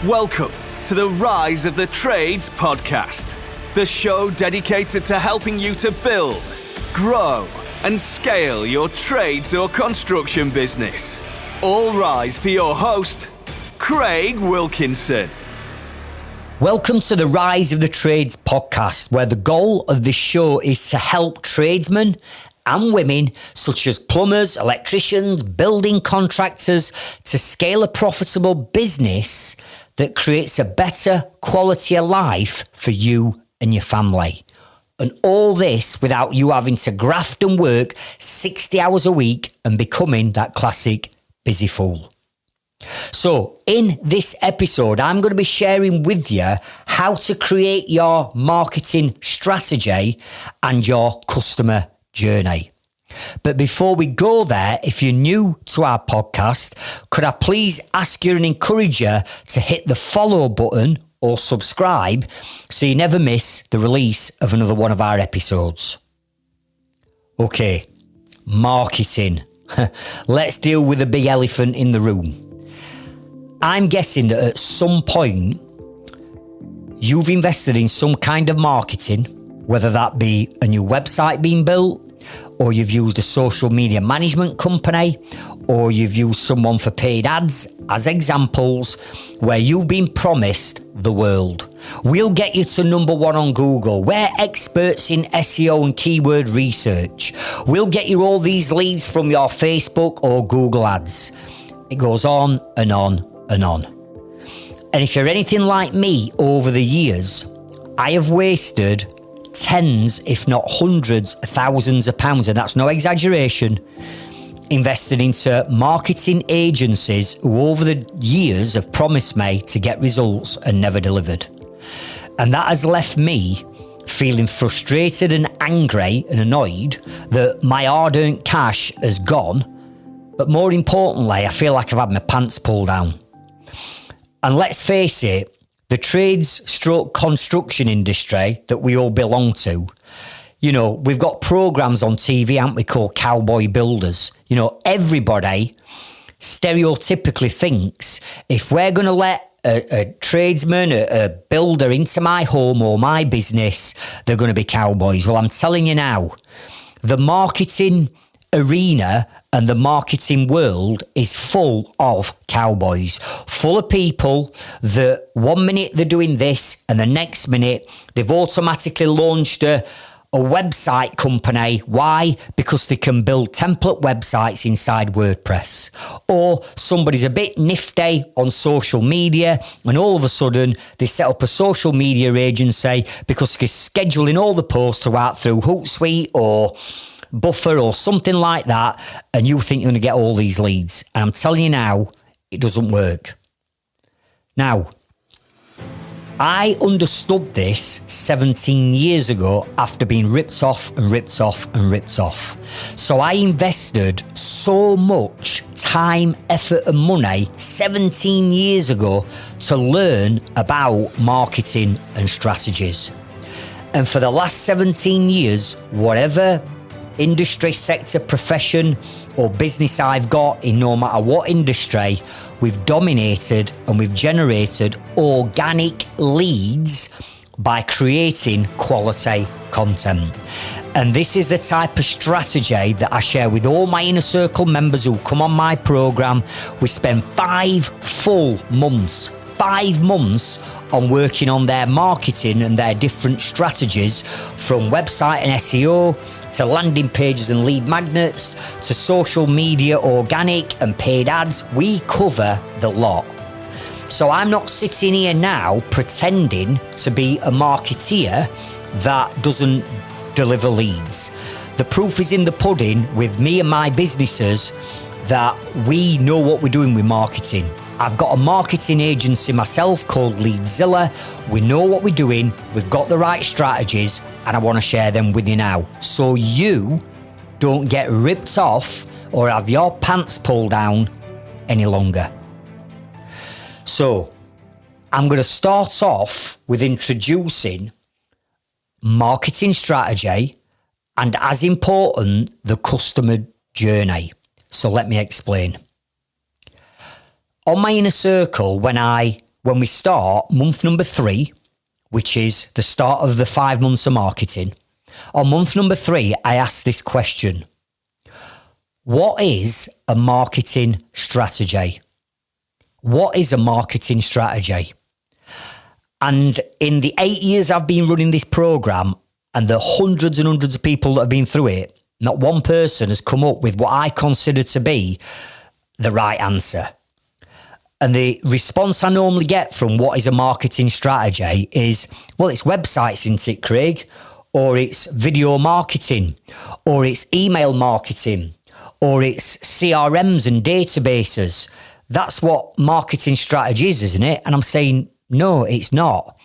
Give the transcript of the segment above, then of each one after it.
Welcome to the Rise of the Trades podcast, the show dedicated to helping you to build, grow, and scale your trades or construction business. All rise for your host, Craig Wilkinson. Welcome to the Rise of the Trades podcast, where the goal of this show is to help tradesmen and women such as plumbers, electricians, building contractors to scale a profitable business that creates a better quality of life for you and your family. And all this without you having to graft and work 60 hours a week and becoming that classic busy fool. So in this episode, I'm going to be sharing with you how to create your marketing strategy and your customer journey. But before we go there, if you're new to our podcast, could I please ask you and encourage you to hit the follow button or subscribe so you never miss the release of another one of our episodes. Okay, marketing. Let's deal with the big elephant in the room. I'm guessing that at some point you've invested in some kind of marketing, whether that be a new website being built, or you've used a social media management company, or you've used someone for paid ads as examples where you've been promised the world. We'll get you to number one on Google. We're experts in SEO and keyword research. We'll get you all these leads from your Facebook or Google ads. It goes on and on and on. And if you're anything like me over the years, I have wasted tens, if not hundreds of thousands of pounds, and that's no exaggeration, invested into marketing agencies who over the years have promised me to get results and never delivered. And that has left me feeling frustrated and angry and annoyed that my hard-earned cash has gone, but more importantly, I feel like I've had my pants pulled down. And let's face it, the trades/construction industry that we all belong to, you know, we've got programs on TV, haven't we, called Cowboy Builders. You know, everybody stereotypically thinks if we're going to let a tradesman, a builder into my home or my business, they're going to be cowboys. Well, I'm telling you now, the marketing arena and the marketing world is full of cowboys, full of people that 1 minute they're doing this and the next minute they've automatically launched a website company. Why? Because they can build template websites inside WordPress. Or somebody's a bit nifty on social media and all of a sudden they set up a social media agency because they're scheduling all the posts to go out through Hootsuite or Buffer or something like that, and you think you're going to get all these leads. And I'm telling you now, it doesn't work. Now, I understood this 17 years ago after being ripped off and ripped off and ripped off. So I invested so much time, effort and money 17 years ago to learn about marketing and strategies. And for the last 17 years, whatever industry, sector, profession or business I've got in no matter what industry, we've dominated and we've generated organic leads by creating quality content. And this is the type of strategy that I share with all my inner circle members who come on my program. We spend 5 full months on working on their marketing and their different strategies, from website and SEO to landing pages and lead magnets to social media, organic and paid ads. We cover the lot. So I'm not sitting here now pretending to be a marketeer that doesn't deliver leads. The proof is in the pudding with me and my businesses that we know what we're doing with marketing. I've got a marketing agency myself called Leadzilla. We know what we're doing. We've got the right strategies and I want to share them with you now, so you don't get ripped off or have your pants pulled down any longer. So I'm going to start off with introducing marketing strategy and, as important, the customer journey. So let me explain. On my inner circle, when I when we start month number 3, which is the start of the 5 months of marketing, on month number 3, I asked this question. What is a marketing strategy? What is a marketing strategy? And in the 8 years I've been running this program and the hundreds and hundreds of people that have been through it, not one person has come up with what I consider to be the right answer. And the response I normally get from what is a marketing strategy is, well, it's websites, isn't it, Craig? Or it's video marketing, or it's email marketing, or it's CRMs and databases. That's what marketing strategy is, isn't it? And I'm saying, no, it's not.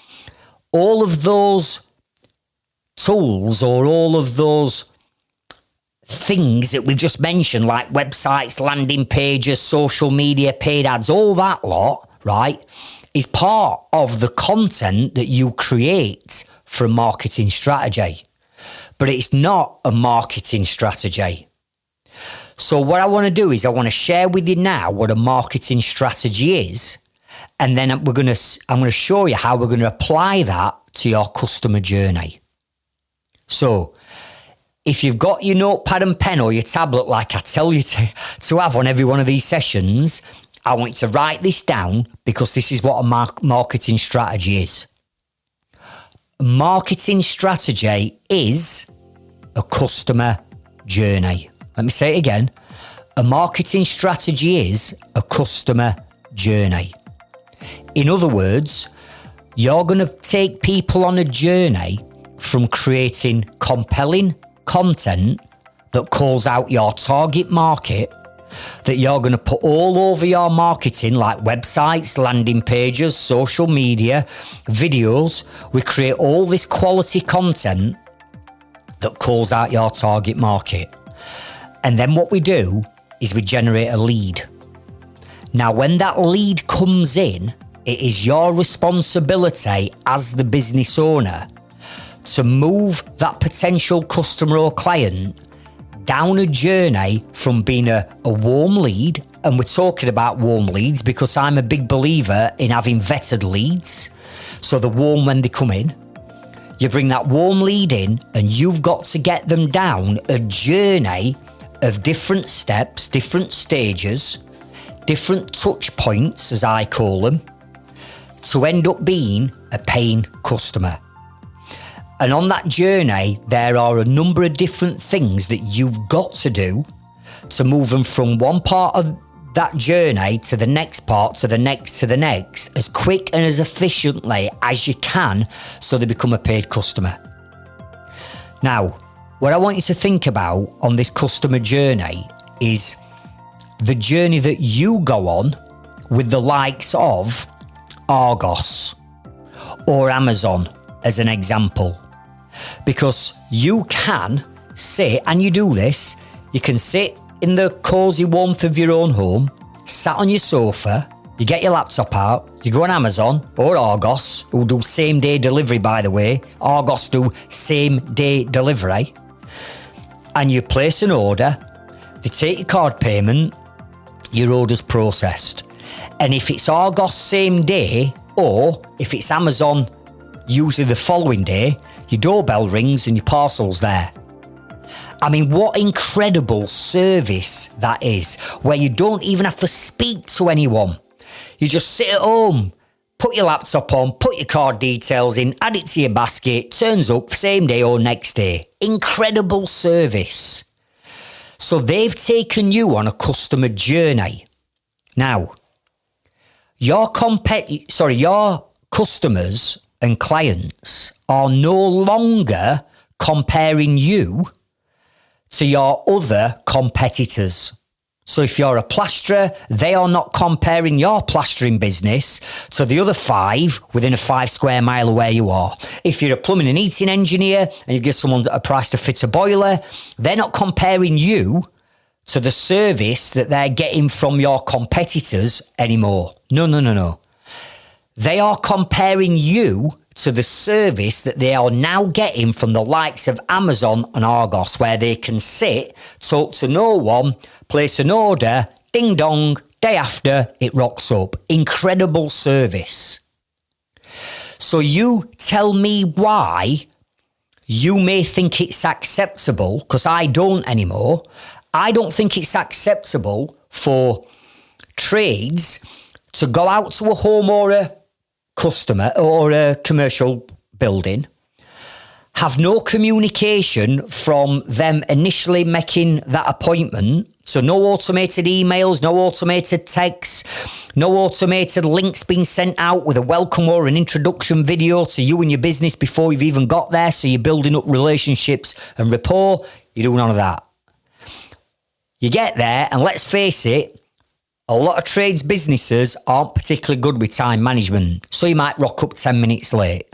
All of those tools or all of those things that we've just mentioned, like websites, landing pages, social media, paid ads, all that lot, right, is part of the content that you create for a marketing strategy. But it's not a marketing strategy. So what I want to do is I want to share with you now what a marketing strategy is. And then I'm going to show you how we're going to apply that to your customer journey. So if you've got your notepad and pen or your tablet, like I tell you to have on every one of these sessions, I want you to write this down, because this is what a marketing strategy is. A marketing strategy is a customer journey. Let me say it again. A marketing strategy is a customer journey. In other words, you're going to take people on a journey from creating compelling content that calls out your target market, that you're going to put all over your marketing, like websites, landing pages, social media, videos. We create all this quality content that calls out your target market. And then what we do is we generate a lead. Now, when that lead comes in, it is your responsibility as the business owner to move that potential customer or client down a journey from being a warm lead. And we're talking about warm leads because I'm a big believer in having vetted leads. So the warm when they come in, you bring that warm lead in and you've got to get them down a journey of different steps, different stages, different touch points, as I call them, to end up being a paying customer. And on that journey, there are a number of different things that you've got to do to move them from one part of that journey to the next part, to the next, to the next, as quick and as efficiently as you can, so they become a paid customer. Now, what I want you to think about on this customer journey is the journey that you go on with the likes of Argos or Amazon, as an example. Because you can sit, and you do this, you can sit in the cosy warmth of your own home, sat on your sofa, you get your laptop out, you go on Amazon or Argos, who do same day delivery, by the way. Argos do same day delivery. And you place an order, they take your card payment, your order's processed. And if it's Argos same day, or if it's Amazon usually the following day, your doorbell rings and your parcel's there. I mean, what incredible service that is, where you don't even have to speak to anyone. You just sit at home, put your laptop on, put your card details in, add it to your basket, turns up same day or next day. Incredible service. So they've taken you on a customer journey. Now, your customers and clients are no longer comparing you to your other competitors. So if you're a plasterer, they are not comparing your plastering business to the other 5 within a 5 square mile of where you are. If you're a plumbing and heating engineer and you give someone a price to fit a boiler, they're not comparing you to the service that they're getting from your competitors anymore. No. They are comparing you to the service that they are now getting from the likes of Amazon and Argos, where they can sit, talk to no one, place an order, Ding dong, day after, it rocks up. Incredible service. So you tell me why you may think it's acceptable, because I don't anymore. I don't think it's acceptable for trades to go out to a home or a customer or a commercial building, have no communication from them initially making that appointment. So no automated emails, no automated texts, no automated links being sent out with a welcome or an introduction video to you and your business before you've even got there. So you're building up relationships and rapport. You do none of that. You get there, and let's face it, a lot of trades businesses aren't particularly good with time management. So you might rock up 10 minutes late.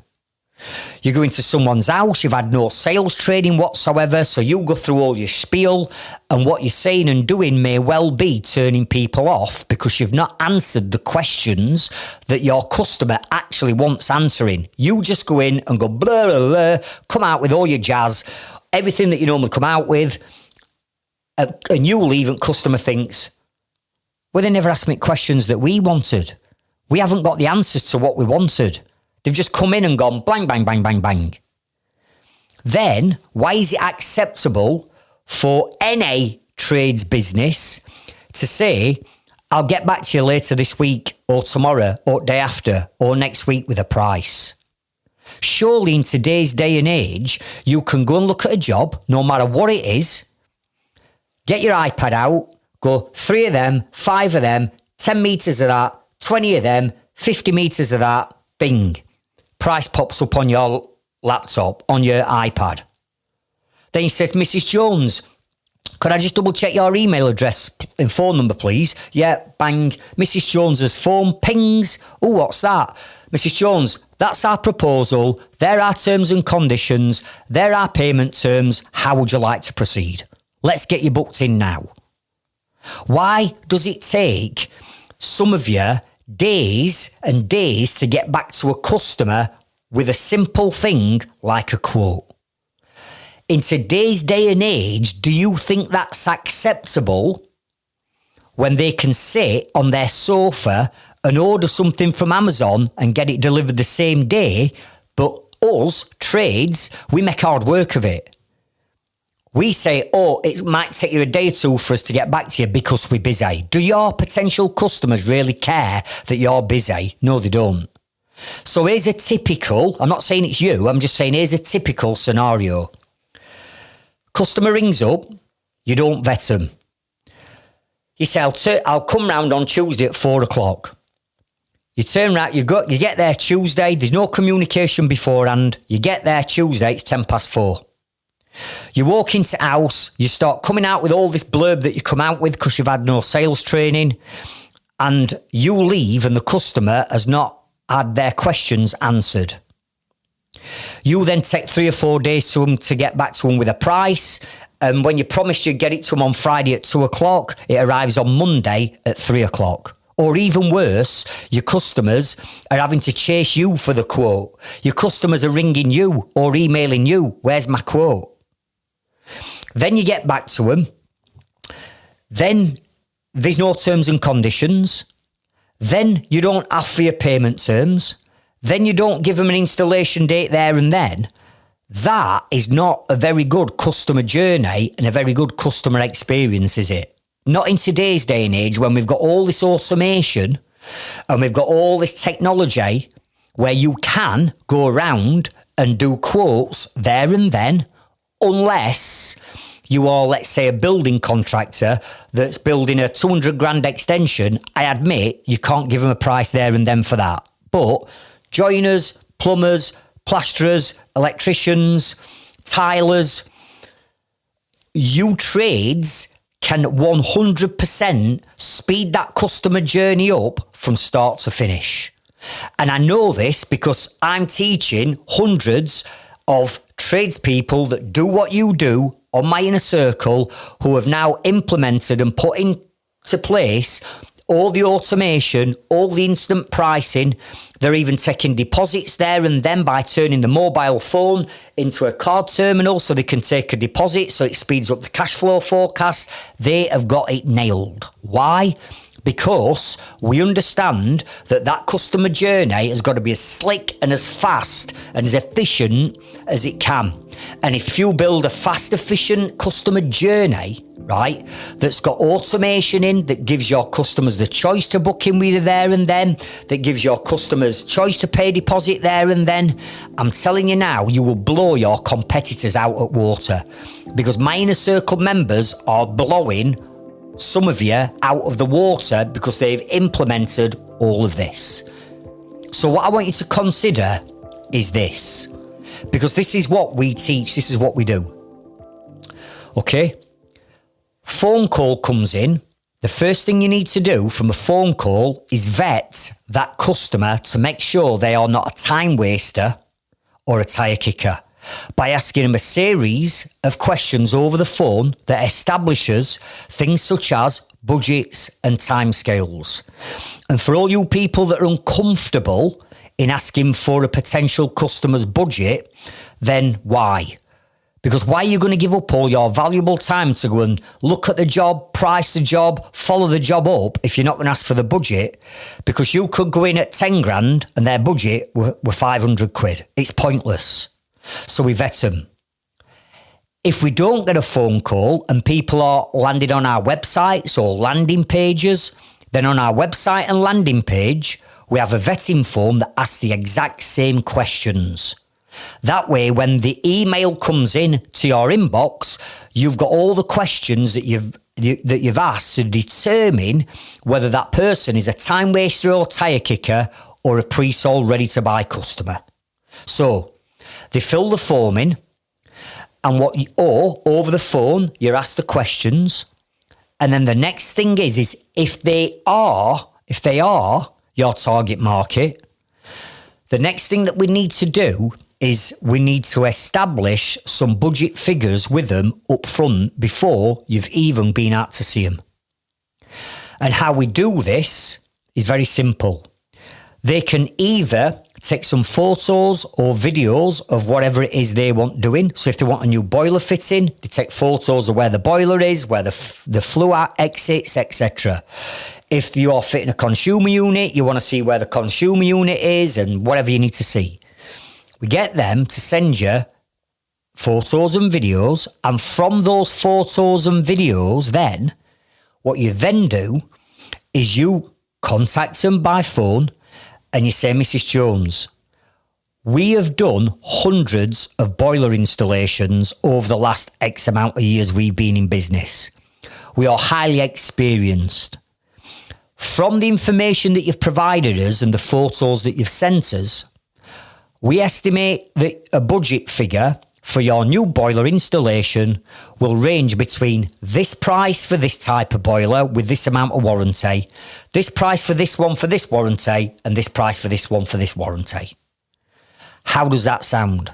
You go into someone's house, you've had no sales training whatsoever, so you go through all your spiel, and what you're saying and doing may well be turning people off because you've not answered the questions that your customer actually wants answering. You just go in and go blah, blah, blah, come out with all your jazz, everything that you normally come out with, and you leave and customer thinks, well, they never asked me questions that we wanted. We haven't got the answers to what we wanted. They've just come in and gone bang, bang, bang, bang, bang. Then, why is it acceptable for any trades business to say, I'll get back to you later this week or tomorrow or day after or next week with a price? Surely in today's day and age, you can go and look at a job, no matter what it is, get your iPad out, go 3 of them, 5 of them, 10 metres of that, 20 of them, 50 metres of that, bing. Price pops up on your laptop, on your iPad. Then he says, Mrs. Jones, could I just double check your email address and phone number, please? Yeah, bang. Mrs. Jones's phone pings. Oh, what's that? Mrs. Jones, that's our proposal. There are terms and conditions. There are payment terms. How would you like to proceed? Let's get you booked in now. Why does it take some of you days and days to get back to a customer with a simple thing like a quote? In today's day and age, do you think that's acceptable when they can sit on their sofa and order something from Amazon and get it delivered the same day? But us, trades, we make hard work of it. We say, oh, it might take you a day or two for us to get back to you because we're busy. Do your potential customers really care that you're busy? No, they don't. So here's a typical, I'm not saying it's you, I'm just saying here's a typical scenario. Customer rings up, you don't vet them. You say, I'll come round on Tuesday at 4 o'clock. You turn around, you get there Tuesday, there's no communication beforehand. You get there Tuesday, it's 10 past 4. You walk into house, you start coming out with all this blurb that you come out with because you've had no sales training, and you leave and the customer has not had their questions answered. You then take 3 or 4 days to get back to them with a price, and when you promised you'd get it to them on Friday at 2 o'clock, it arrives on Monday at 3 o'clock. Or even worse, your customers are having to chase you for the quote. Your customers are ringing you or emailing you, where's my quote? Then you get back to them. Then there's no terms and conditions. Then you don't offer your payment terms. Then you don't give them an installation date there and then. That is not a very good customer journey and a very good customer experience, is it? Not in today's day and age when we've got all this automation and we've got all this technology where you can go around and do quotes there and then, unless you are, let's say, a building contractor that's building a 200 grand extension. I admit you can't give them a price there and then for that. But joiners, plumbers, plasterers, electricians, tilers, you trades can 100% speed that customer journey up from start to finish. And I know this because I'm teaching hundreds of tradespeople that do what you do on my inner circle who have now implemented and put into place all the automation, all the instant pricing. They're even taking deposits there and then by turning the mobile phone into a card terminal so they can take a deposit, so it speeds up the cash flow forecast. They have got it nailed. Why? Because we understand that that customer journey has got to be as slick and as fast and as efficient as it can. And if you build a fast, efficient customer journey, right, that's got automation in, that gives your customers the choice to book in with you there and then, that gives your customers choice to pay deposit there and then, I'm telling you now, you will blow your competitors out at water, because my inner circle members are blowing some of you out of the water because they've implemented all of this. So what I want you to consider is this, because this is what we teach, this is what we do. Okay? Phone call comes in. The first thing you need to do from a phone call is vet that customer to make sure they are not a time waster or a tyre kicker, by asking them a series of questions over the phone that establishes things such as budgets and timescales. And for all you people that are uncomfortable in asking for a potential customer's budget, then why? Because why are you going to give up all your valuable time to go and look at the job, price the job, follow the job up if you're not going to ask for the budget? Because you could go in at 10 grand and their budget were 500 quid. It's pointless. So we vet them. If we don't get a phone call and people are landed on our websites or landing pages, then on our website and landing page, we have a vetting form that asks the exact same questions. That way, when the email comes in to your inbox, you've got all the questions that you've asked to determine whether that person is a time waster or tyre kicker or a pre-sold ready-to-buy customer. So they fill the form in, and or over the phone, you're asked the questions. And then the next thing is if they are your target market, the next thing that we need to do is we need to establish some budget figures with them up front before you've even been out to see them. And how we do this is very simple. They can either take some photos or videos of whatever it is they want doing. So if they want a new boiler fitting, they take photos of where the boiler is, where the flue exits, etc. If you are fitting a consumer unit, you want to see where the consumer unit is and whatever you need to see. We get them to send you photos and videos, and from those photos and videos, then what you then do is you contact them by phone and you say, Mrs. Jones, we have done hundreds of boiler installations over the last X amount of years we've been in business. We are highly experienced. From the information that you've provided us and the photos that you've sent us, we estimate that a budget figure for your new boiler installation will range between this price for this type of boiler with this amount of warranty, this price for this one for this warranty, and this price for this one for this warranty. How does that sound?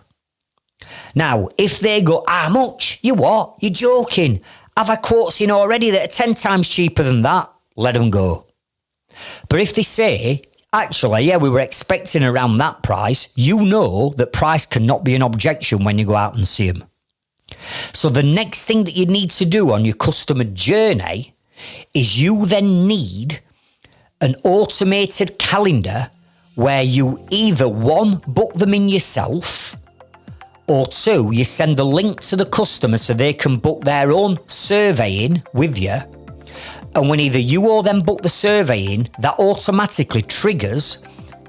Now, if they go, how much? You what? You're joking. Have I quotes in already that are 10 times cheaper than that? Let them go. But if they say, actually, yeah, we were expecting around that price, you know that price cannot be an objection when you go out and see them. So the next thing that you need to do on your customer journey is you then need an automated calendar where you either, one, book them in yourself, or two, you send a link to the customer so they can book their own survey in with you. And when either you or them book the survey in, that automatically triggers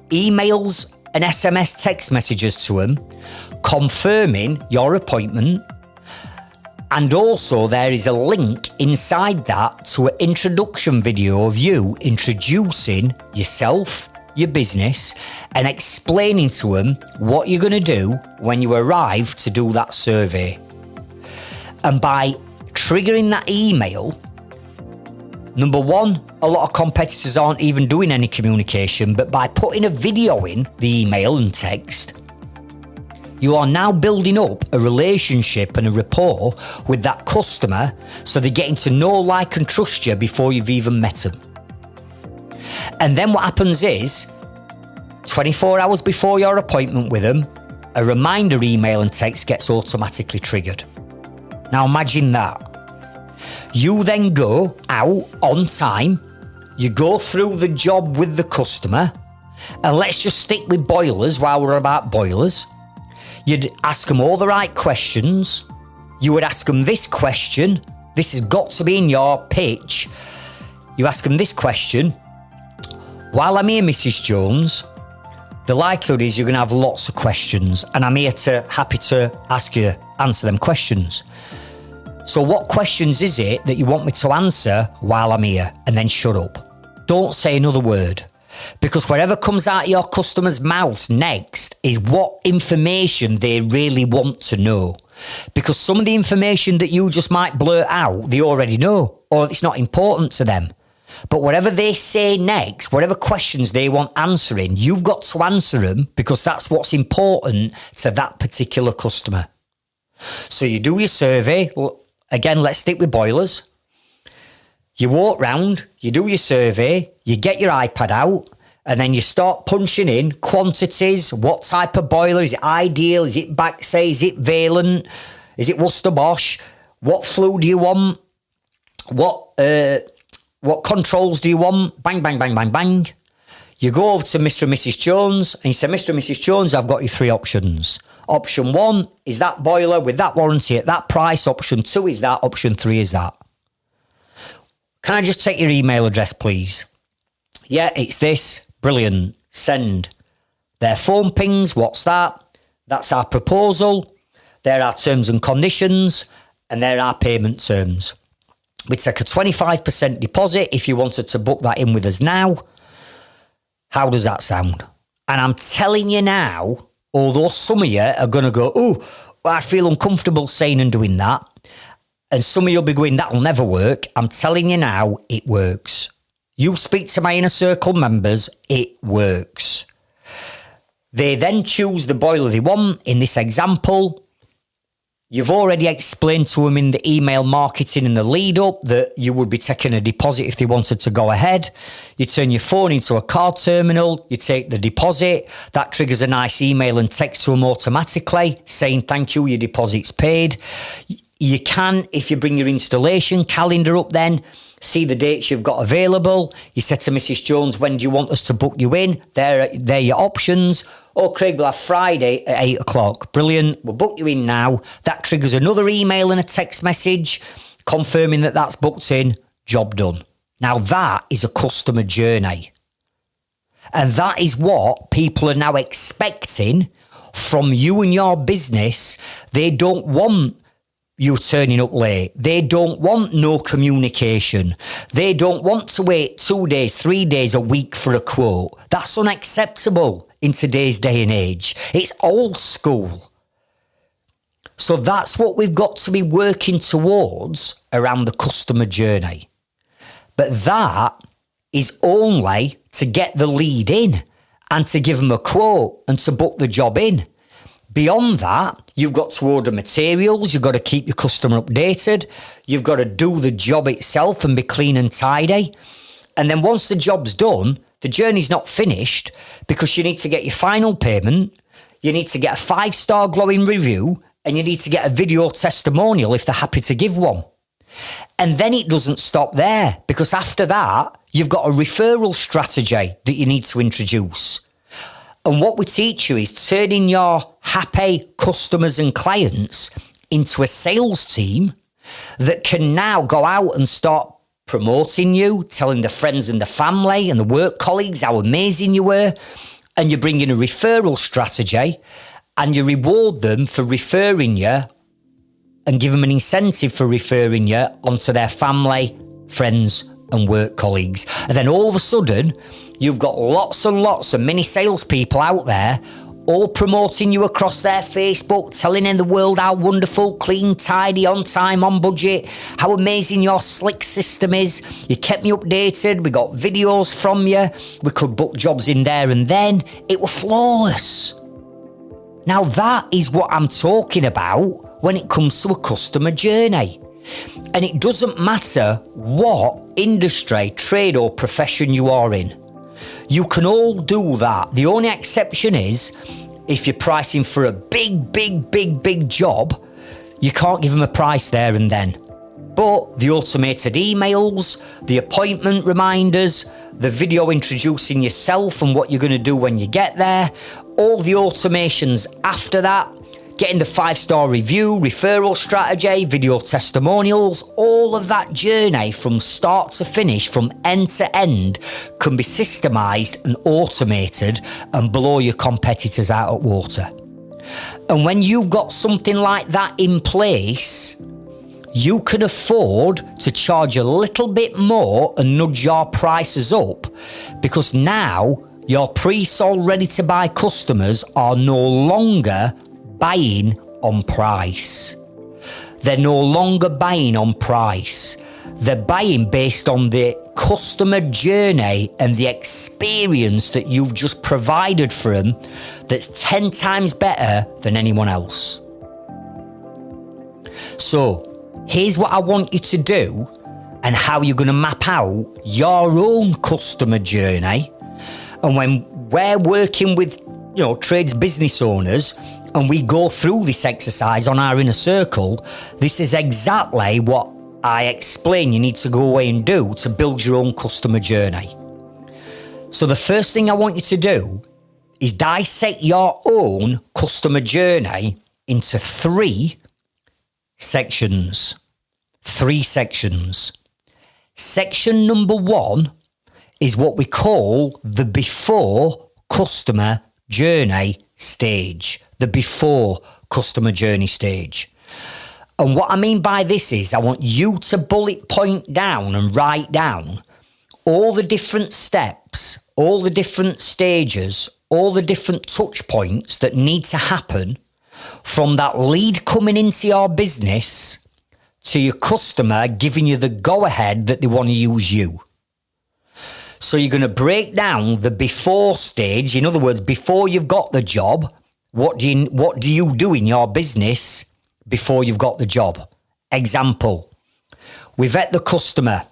emails and SMS text messages to them confirming your appointment. And also there is a link inside that to an introduction video of you introducing yourself, your business, and explaining to them what you're going to do when you arrive to do that survey. And by triggering that email, number one, a lot of competitors aren't even doing any communication, but by putting a video in the email and text, you are now building up a relationship and a rapport with that customer, so they're getting to know, like, and trust you before you've even met them. And then what happens is, 24 hours before your appointment with them, a reminder email and text gets automatically triggered. Now imagine that. You then go out on time, you go through the job with the customer, and let's just stick with boilers while we're about boilers. You'd ask them all the right questions. You would ask them this question. This has got to be in your pitch. You ask them this question. While I'm here, Mrs. Jones, the likelihood is you're going to have lots of questions, and I'm here happy to answer them questions. So what questions is it that you want me to answer while I'm here? And then shut up. Don't say another word. Because whatever comes out of your customer's mouth next is what information they really want to know. Because some of the information that you just might blurt out, they already know, or it's not important to them. But whatever they say next, whatever questions they want answering, you've got to answer them because that's what's important to that particular customer. So you do your survey. Again, let's stick with boilers. You walk round, you do your survey, you get your iPad out, and then you start punching in quantities. What type of boiler? Is it ideal? Is it Baxay? Is it Valent? Is it Worcester Bosch? What flue do you want? What controls do you want? Bang, bang, bang, bang, bang. You go over to Mr. and Mrs. Jones, and you say, Mr. and Mrs. Jones, I've got you 3 options. Option 1 is that boiler with that warranty at that price. Option 2 is that. Option 3 is that. Can I just take your email address, please? Yeah, it's this. Brilliant. Send. Their phone pings. What's that? That's our proposal. There are terms and conditions, and there are payment terms. We take a 25% deposit if you wanted to book that in with us now. How does that sound? And I'm telling you now, although some of you are going to go, oh, I feel uncomfortable saying and doing that. And some of you will be going, that'll never work. I'm telling you now, it works. You speak to my inner circle members, it works. They then choose the boiler they want. In this example, you've already explained to them in the email marketing and the lead up that you would be taking a deposit if they wanted to go ahead. You turn your phone into a card terminal, you take the deposit, that triggers a nice email and text to them automatically saying thank you, your deposit's paid. You can, if you bring your installation calendar up then, see the dates you've got available. You said to Mrs. Jones, when do you want us to book you in? There are your options. Oh, Craig, we'll have Friday at 8 o'clock. Brilliant. We'll book you in now. That triggers another email and a text message confirming that that's booked in. Job done. Now that is a customer journey. And that is what people are now expecting from you and your business. They don't want you turning up late. They don't want no communication. They don't want to wait 2 days, 3 days, a week for a quote. That's unacceptable in today's day and age. It's old school. So that's what we've got to be working towards around the customer journey. But that is only to get the lead in and to give them a quote and to book the job in. Beyond that, you've got to order materials, you've got to keep your customer updated, you've got to do the job itself and be clean and tidy. And then once the job's done, the journey's not finished because you need to get your final payment, you need to get a 5-star glowing review, and you need to get a video testimonial if they're happy to give one. And then it doesn't stop there because after that, you've got a referral strategy that you need to introduce. And what we teach you is turning your happy customers and clients into a sales team that can now go out and start promoting you, telling the friends and the family and the work colleagues how amazing you were. And you bring in a referral strategy and you reward them for referring you and give them an incentive for referring you onto their family, friends and work colleagues. And then all of a sudden, you've got lots and lots of mini salespeople out there all promoting you across their Facebook, telling in the world how wonderful, clean, tidy, on time, on budget, how amazing your slick system is. You kept me updated. We got videos from you. We could book jobs in there and then. It was flawless. Now that is what I'm talking about when it comes to a customer journey. And it doesn't matter what industry, trade or profession you are in. You can all do that. The only exception is if you're pricing for a big job, you can't give them a price there and then. But the automated emails, the appointment reminders, the video introducing yourself and what you're going to do when you get there, all the automations after that, getting the 5-star review, referral strategy, video testimonials, all of that journey from start to finish, from end to end, can be systemised and automated and blow your competitors out of water. And when you've got something like that in place, you can afford to charge a little bit more and nudge your prices up, because now your pre-sold ready-to-buy customers are no longer buying on price. They're no longer buying on price. They're buying based on the customer journey and the experience that you've just provided for them that's 10 times better than anyone else. So, here's what I want you to do and how you're going to map out your own customer journey. And when we're working with, trades business owners and we go through this exercise on our inner circle, this is exactly what I explain you need to go away and do to build your own customer journey. So the first thing I want you to do is dissect your own customer journey into 3 sections. 3 sections. Section number 1 is what we call the before customer journey stage. The before customer journey stage. And what I mean by this is I want you to bullet point down and write down all the different steps, all the different stages, all the different touch points that need to happen from that lead coming into your business to your customer giving you the go-ahead that they want to use you. So you're going to break down the before stage. In other words, before you've got the job, what do you do in your business before you've got the job? Example, we vet the customer.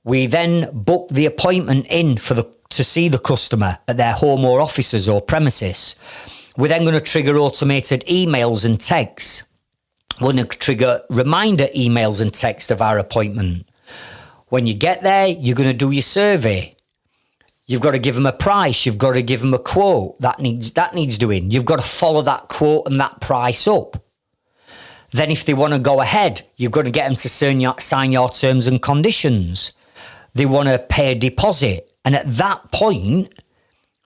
We then book the appointment in to see the customer at their home or offices or premises. We're then going to trigger automated emails and texts. We're going to trigger reminder emails and text of our appointment. When you get there, you're going to do your survey. You've got to give them a price. You've got to give them a quote. That needs doing. You've got to follow that quote and that price up. Then if they want to go ahead, you've got to get them to sign your terms and conditions. They want to pay a deposit. And at that point,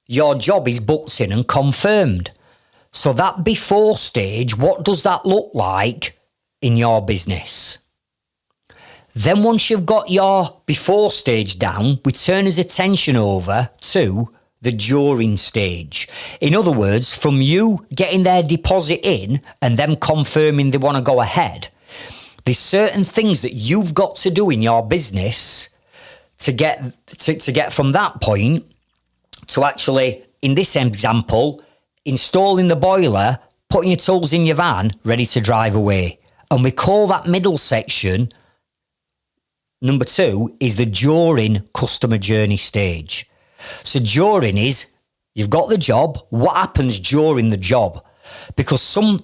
your job is booked in and confirmed. So that before stage, what does that look like in your business? Then once you've got your before stage down, we turn his attention over to the during stage. In other words, from you getting their deposit in and them confirming they want to go ahead, there's certain things that you've got to do in your business to get from that point to actually, in this example, installing the boiler, putting your tools in your van, ready to drive away. And we call that middle section, number 2, is the during customer journey stage. So during is, you've got the job, what happens during the job? Because some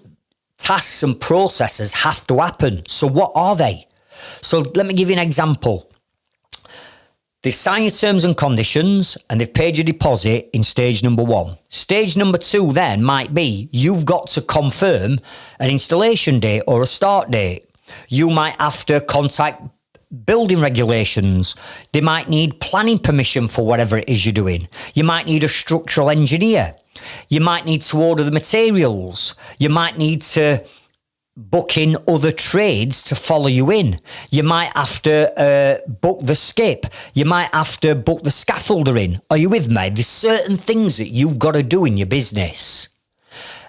tasks and processes have to happen. So what are they? So let me give you an example. They sign your terms and conditions and they've paid your deposit in stage number 1. Stage number 2 then might be you've got to confirm an installation date or a start date. You might have to contact building regulations. They might need planning permission for whatever it is you're doing. You might need a structural engineer. You might need to order the materials. You might need to book in other trades to follow you in. You might have to book the skip. You might have to book the scaffolder in. Are you with me? There's certain things that you've got to do in your business.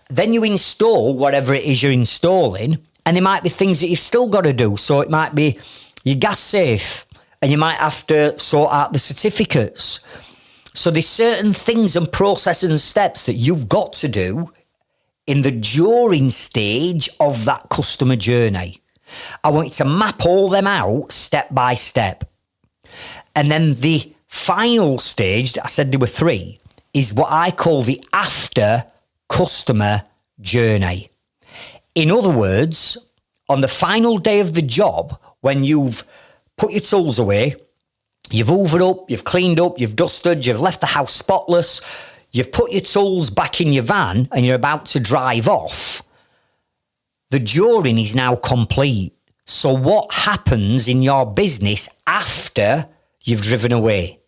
Then you install whatever it is you're installing, and there might be things that you've still got to do. So it might be your gas safe, and you might have to sort out the certificates. So there's certain things and processes and steps that you've got to do in the during stage of that customer journey. I want you to map all them out step by step. And then the final stage, I said there were 3, is what I call the after customer journey. In other words, on the final day of the job, when you've put your tools away, you've hoovered up, you've cleaned up, you've dusted, you've left the house spotless, you've put your tools back in your van and you're about to drive off, the journey is now complete. So what happens in your business after you've driven away?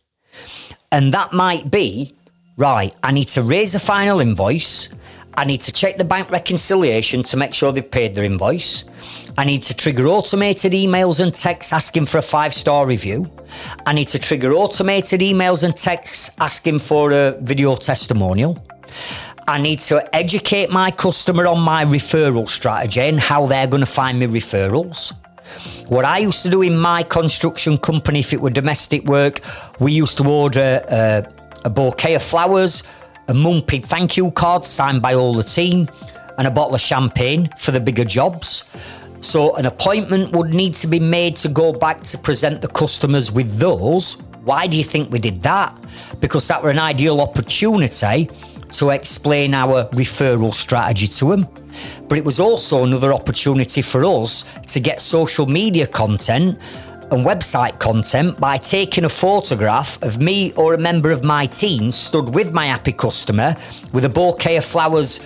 And that might be, right, I need to raise a final invoice. I need to check the bank reconciliation to make sure they've paid their invoice. I need to trigger automated emails and texts asking for a 5-star review. I need to trigger automated emails and texts asking for a video testimonial. I need to educate my customer on my referral strategy and how they're going to find me referrals. What I used to do in my construction company, if it were domestic work, we used to order a bouquet of flowers, a Mumpig thank you card signed by all the team, and a bottle of champagne for the bigger jobs. So an appointment would need to be made to go back to present the customers with those. Why do you think we did that? Because that were an ideal opportunity to explain our referral strategy to them. But it was also another opportunity for us to get social media content and website content by taking a photograph of me or a member of my team stood with my happy customer with a bouquet of flowers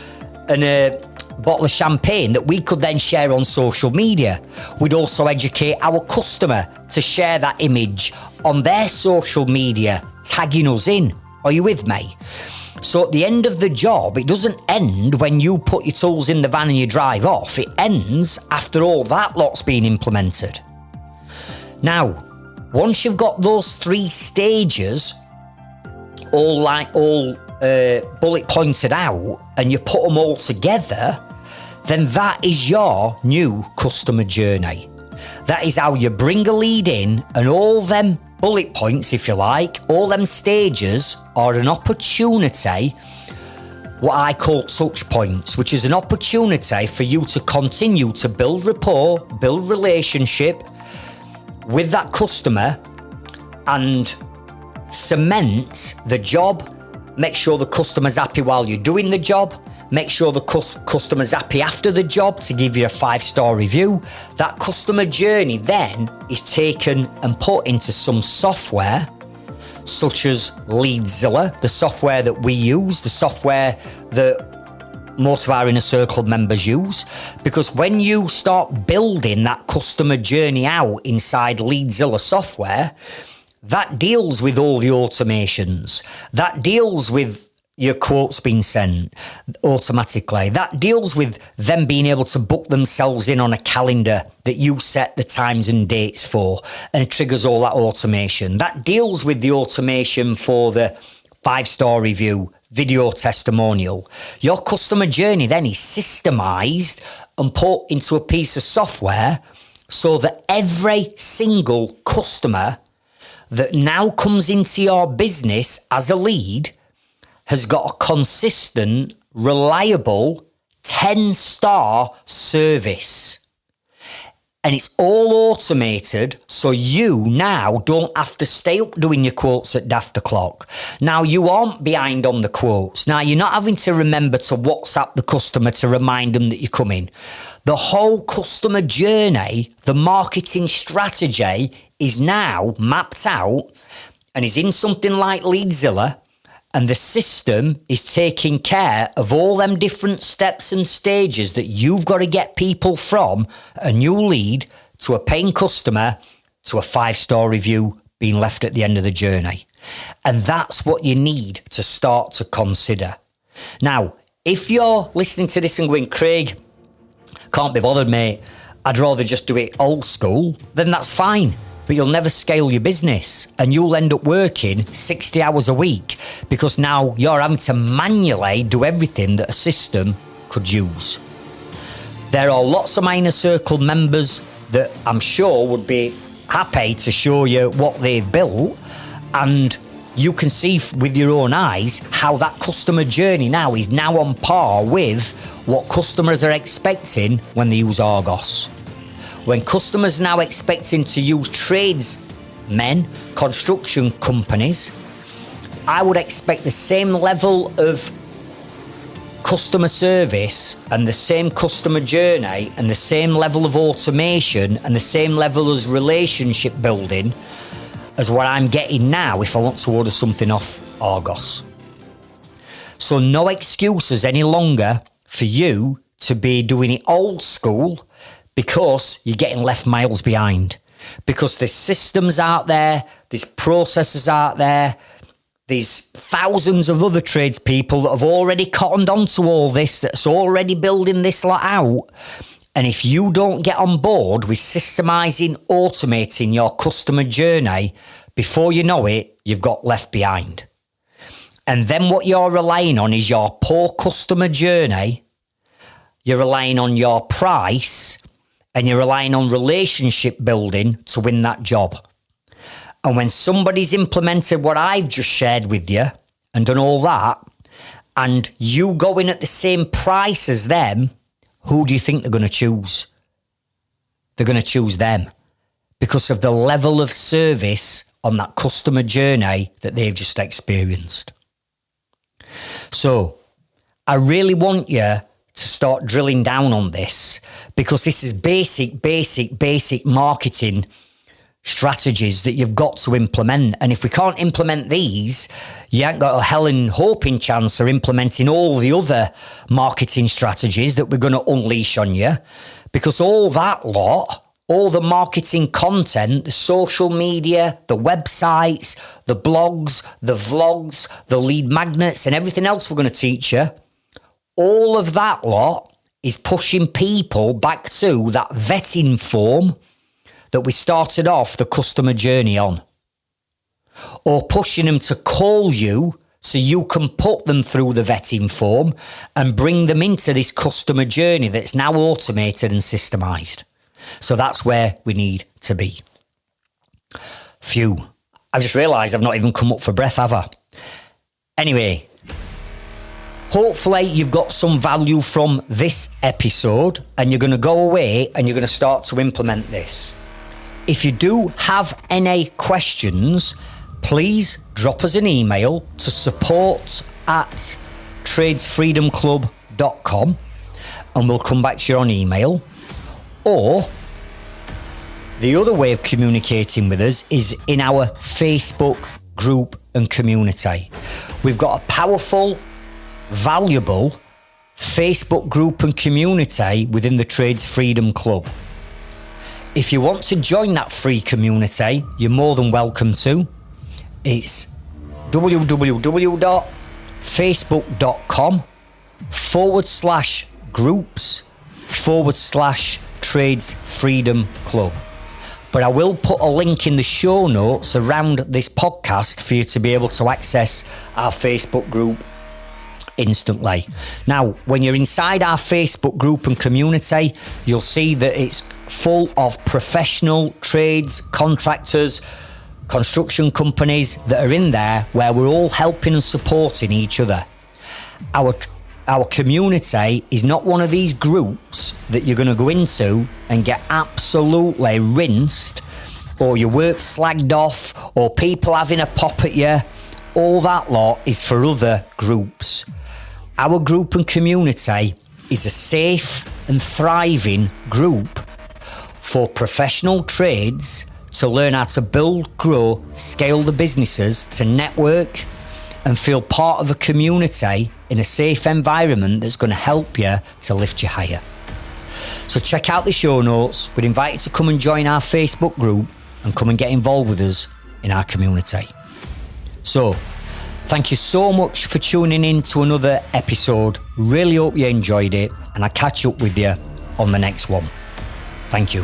and a bottle of champagne that we could then share on social media. We'd also educate our customer to share that image on their social media, tagging us in. Are you with me? So at the end of the job, it doesn't end when you put your tools in the van and you drive off. It ends after all that lot's been implemented. Now, once you've got those 3 stages all bullet pointed out and you put them all together, then that is your new customer journey. That is how you bring a lead in, and all them bullet points, if you like, all them stages are an opportunity, what I call touch points, which is an opportunity for you to continue to build rapport, build relationship with that customer and cement the job. Make sure the customer's happy while you're doing the job. Make sure the customer's happy after the job to give you a 5-star review. That customer journey then is taken and put into some software, such as Leadzilla, the software that we use, the software that most of our Inner Circle members use. Because when you start building that customer journey out inside Leadzilla software, that deals with all the automations. That deals with your quotes being sent automatically. That deals with them being able to book themselves in on a calendar that you set the times and dates for, and triggers all that automation. That deals with the automation for the 5-star review, video testimonial. Your customer journey then is systemized and put into a piece of software so that every single customer that now comes into your business as a lead has got a consistent, reliable 10-star service. And it's all automated, so you now don't have to stay up doing your quotes at daft o'clock. Now, you aren't behind on the quotes. Now, you're not having to remember to WhatsApp the customer to remind them that you're coming. The whole customer journey, the marketing strategy is now mapped out and is in something like Leadzilla, and the system is taking care of all them different steps and stages that you've got to get people from a new lead to a paying customer to a 5-star review being left at the end of the journey. And that's what you need to start to consider. Now, if you're listening to this and going, Craig, can't be bothered, mate, I'd rather just do it old school, then that's fine. But you'll never scale your business and you'll end up working 60 hours a week because now you're having to manually do everything that a system could use. There are lots of my Inner Circle members that I'm sure would be happy to show you what they've built, and you can see with your own eyes how that customer journey now is now on par with what customers are expecting when they use Argos. When customers now expecting to use trades men, construction companies, I would expect the same level of customer service and the same customer journey and the same level of automation and the same level of relationship building as what I'm getting now if I want to order something off Argos. So no excuses any longer for you to be doing it old school because you're getting left miles behind. Because there's systems out there, there's processes out there, there's thousands of other tradespeople that have already cottoned onto all this, that's already building this lot out. And if you don't get on board with systemising, automating your customer journey, before you know it, you've got left behind. And then what you're relying on is your poor customer journey, you're relying on your price, and you're relying on relationship building to win that job. And when somebody's implemented what I've just shared with you and done all that, and you go in at the same price as them, who do you think they're going to choose? They're going to choose them because of the level of service on that customer journey that they've just experienced. So I really want you to start drilling down on this because this is basic marketing strategies that you've got to implement. And if we can't implement these, you ain't got a hell and hoping chance of implementing all the other marketing strategies that we're going to unleash on you, because all that lot, all the marketing content, the social media, the websites, the blogs, the vlogs, the lead magnets and everything else we're going to teach you, all of that lot is pushing people back to that vetting form that we started off the customer journey on, or pushing them to call you so you can put them through the vetting form and bring them into this customer journey that's now automated and systemised. So that's where we need to be. Phew, I've just realised I've not even come up for breath, have I? Anyway, hopefully you've got some value from this episode and you're going to go away and you're going to start to implement this. If you do have any questions, please drop us an email to support@tradesfreedomclub.com and we'll come back to you on email. Or the other way of communicating with us is in our Facebook group and community. We've got a powerful, valuable Facebook group and community within the Trades Freedom Club. If you want to join that free community, you're more than welcome to. It's www.facebook.com/groups/Trades Freedom Club. But I will put a link in the show notes around this podcast for you to be able to access our Facebook group instantly. Now, when you're inside our Facebook group and community, you'll see that it's full of professional trades, contractors, construction companies that are in there where we're all helping and supporting each other. Our community is not one of these groups that you're going to go into and get absolutely rinsed, or your work slagged off, or people having a pop at you. All that lot is for other groups. Our group and community is a safe and thriving group for professional trades to learn how to build, grow, scale the businesses, to network and feel part of a community in a safe environment that's going to help you to lift you higher. So check out the show notes. We'd invite you to come and join our Facebook group and come and get involved with us in our community. So, thank you so much for tuning in to another episode. Really hope you enjoyed it, and I'll catch up with you on the next one. Thank you.